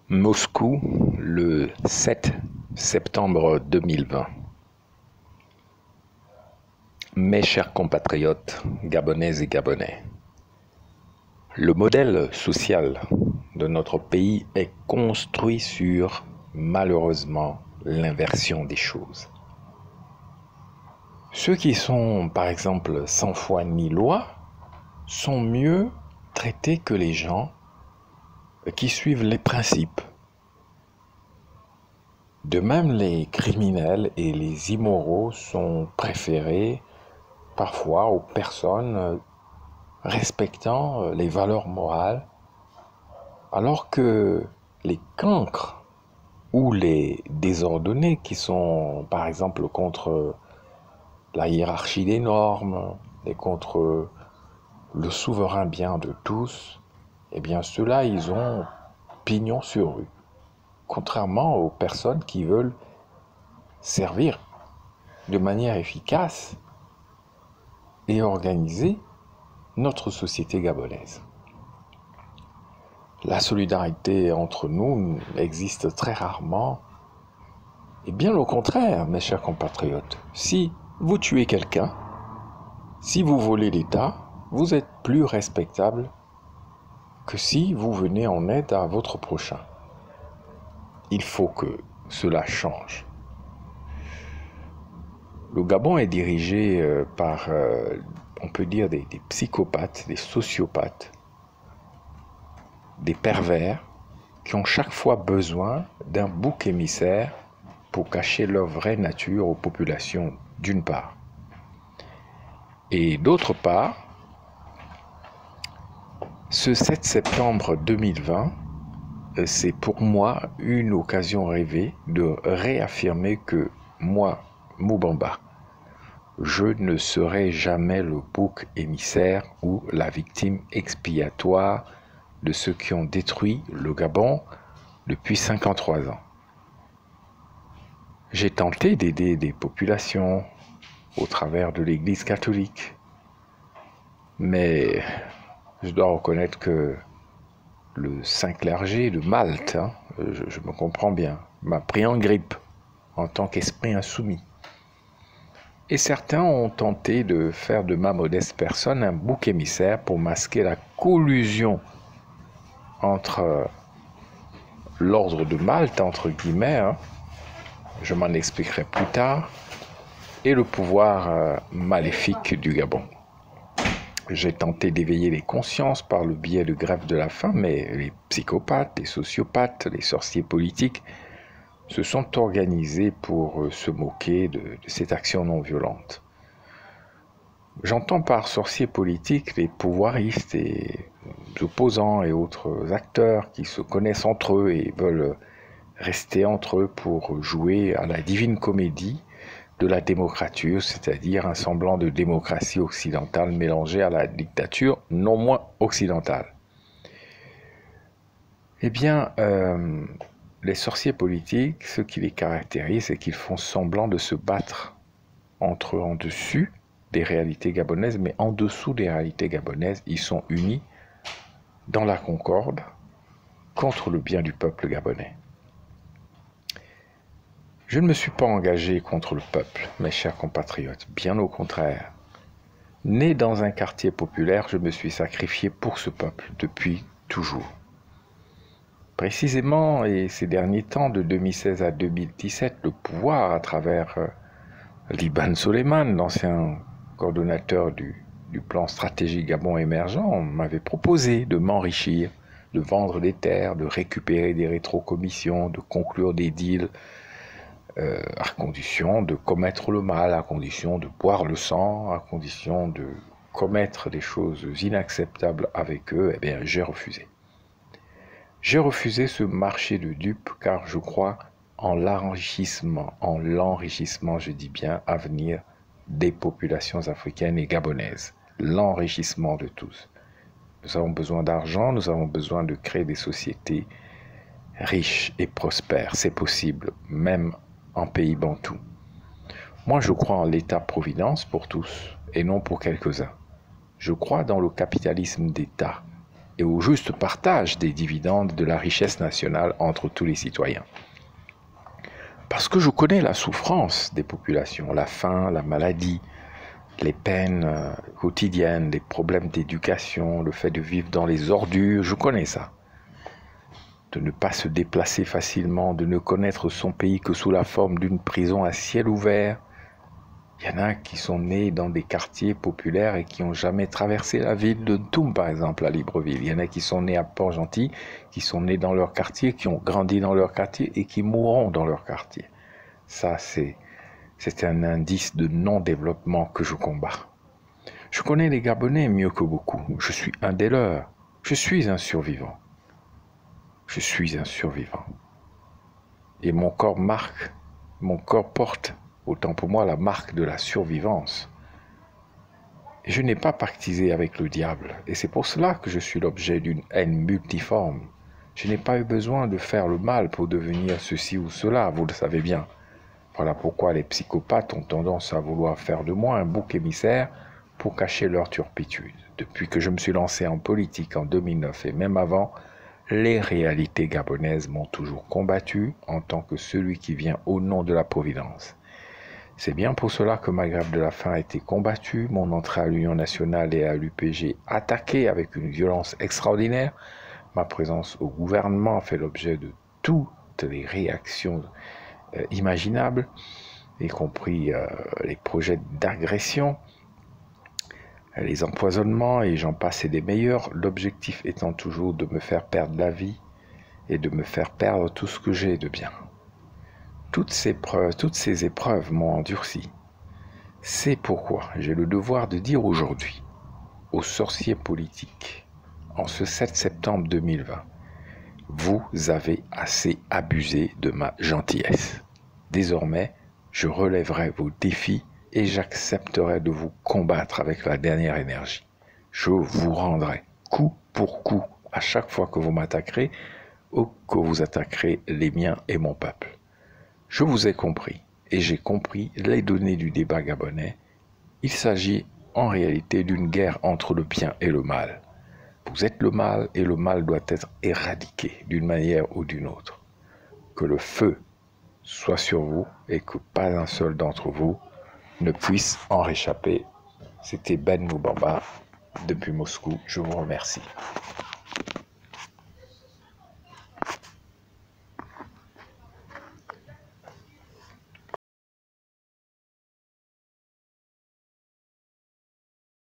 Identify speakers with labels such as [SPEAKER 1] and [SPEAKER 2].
[SPEAKER 1] Moscou, le 7 septembre 2020. Mes chers compatriotes gabonaises et gabonais, le modèle social de notre pays est construit sur, malheureusement, l'inversion des choses. Ceux qui sont, par exemple, sans foi ni loi, sont mieux traités que les gens qui suivent les principes. De même, les criminels et les immoraux sont préférés parfois aux personnes respectant les valeurs morales, alors que les cancres ou les désordonnés qui sont par exemple contre la hiérarchie des normes et contre le souverain bien de tous, eh bien ceux-là, ils ont pignon sur rue. Contrairement aux personnes qui veulent servir de manière efficace et organisée notre société gabonaise. La solidarité entre nous existe très rarement, et bien au contraire, mes chers compatriotes. Si vous tuez quelqu'un, si vous volez l'État, vous êtes plus respectable que si vous venez en aide à votre prochain. Il faut que cela change. Le Gabon est dirigé par, on peut dire, des psychopathes, des sociopathes, des pervers qui ont chaque fois besoin d'un bouc émissaire pour cacher leur vraie nature aux populations, d'une part. Et d'autre part, ce 7 septembre 2020, c'est pour moi une occasion rêvée de réaffirmer que moi, Moubamba, je ne serai jamais le bouc émissaire ou la victime expiatoire de ceux qui ont détruit le Gabon depuis 53 ans. J'ai tenté d'aider des populations au travers de l'Église catholique, mais je dois reconnaître que le Saint-Clergé de Malte, je me comprends bien, m'a pris en grippe en tant qu'esprit insoumis. Et certains ont tenté de faire de ma modeste personne un bouc émissaire pour masquer la collusion entre l'ordre de Malte, entre guillemets, je m'en expliquerai plus tard, et le pouvoir maléfique du Gabon. J'ai tenté d'éveiller les consciences par le biais de grève de la faim, mais les psychopathes, les sociopathes, les sorciers politiques se sont organisés pour se moquer de cette action non violente. J'entends par sorciers politiques les pouvoiristes et les opposants et autres acteurs qui se connaissent entre eux et veulent rester entre eux pour jouer à la divine comédie de la démocrature, c'est-à-dire un semblant de démocratie occidentale mélangée à la dictature non moins occidentale. Eh bien, les sorciers politiques, ce qui les caractérise, c'est qu'ils font semblant de se battre entre eux en dessus des réalités gabonaises, mais en dessous des réalités gabonaises, ils sont unis dans la concorde contre le bien du peuple gabonais. Je ne me suis pas engagé contre le peuple, mes chers compatriotes, bien au contraire. Né dans un quartier populaire, je me suis sacrifié pour ce peuple depuis toujours. Précisément, et ces derniers temps, de 2016 à 2017, le pouvoir, à travers Liban Soleiman, l'ancien coordonnateur du plan stratégique Gabon émergent, m'avait proposé de m'enrichir, de vendre des terres, de récupérer des rétrocommissions, de conclure des deals, à condition de commettre le mal, à condition de boire le sang, à condition de commettre des choses inacceptables avec eux. Eh bien, j'ai refusé. J'ai refusé ce marché de dupes car je crois en l'enrichissement, je dis bien, à venir des populations africaines et gabonaises. L'enrichissement de tous. Nous avons besoin d'argent, nous avons besoin de créer des sociétés riches et prospères. C'est possible, même en pays bantou. Moi, je crois en l'État-providence pour tous et non pour quelques-uns. Je crois dans le capitalisme d'État. et au juste partage des dividendes de la richesse nationale entre tous les citoyens. Parce que je connais la souffrance des populations, la faim, la maladie, les peines quotidiennes, les problèmes d'éducation, le fait de vivre dans les ordures, je connais ça. De ne pas se déplacer facilement, de ne connaître son pays que sous la forme d'une prison à ciel ouvert. Il y en a qui sont nés dans des quartiers populaires et qui n'ont jamais traversé la ville de Toum, par exemple, à Libreville. Il y en a qui sont nés à Port-Gentil, qui sont nés dans leur quartier, qui ont grandi dans leur quartier et qui mourront dans leur quartier. Ça, c'est un indice de non-développement que je combats. Je connais les Gabonais mieux que beaucoup. Je suis un des leurs. Je suis un survivant. Je suis un survivant. Et mon corps porte, autant pour moi, la marque de la survivance. Et je n'ai pas pactisé avec le diable. Et c'est pour cela que je suis l'objet d'une haine multiforme. Je n'ai pas eu besoin de faire le mal pour devenir ceci ou cela, vous le savez bien. Voilà pourquoi les psychopathes ont tendance à vouloir faire de moi un bouc émissaire pour cacher leur turpitude. Depuis que je me suis lancé en politique en 2009 et même avant, les réalités gabonaises m'ont toujours combattu en tant que celui qui vient au nom de la Providence. C'est bien pour cela que ma grève de la faim a été combattue, mon entrée à l'Union nationale et à l'UPG attaquée avec une violence extraordinaire, ma présence au gouvernement a fait l'objet de toutes les réactions imaginables, y compris les projets d'agression, les empoisonnements et j'en passe et des meilleurs, l'objectif étant toujours de me faire perdre la vie et de me faire perdre tout ce que j'ai de bien. Toutes ces épreuves m'ont endurci. C'est pourquoi j'ai le devoir de dire aujourd'hui aux sorciers politiques, en ce 7 septembre 2020, vous avez assez abusé de ma gentillesse. Désormais, je relèverai vos défis et j'accepterai de vous combattre avec la dernière énergie. Je vous rendrai coup pour coup à chaque fois que vous m'attaquerez ou que vous attaquerez les miens et mon peuple. Je vous ai compris et j'ai compris les données du débat gabonais. Il s'agit en réalité d'une guerre entre le bien et le mal. Vous êtes le mal et le mal doit être éradiqué d'une manière ou d'une autre. Que le feu soit sur vous et que pas un seul d'entre vous ne puisse en réchapper. C'était Ben Moubamba depuis Moscou. Je vous remercie.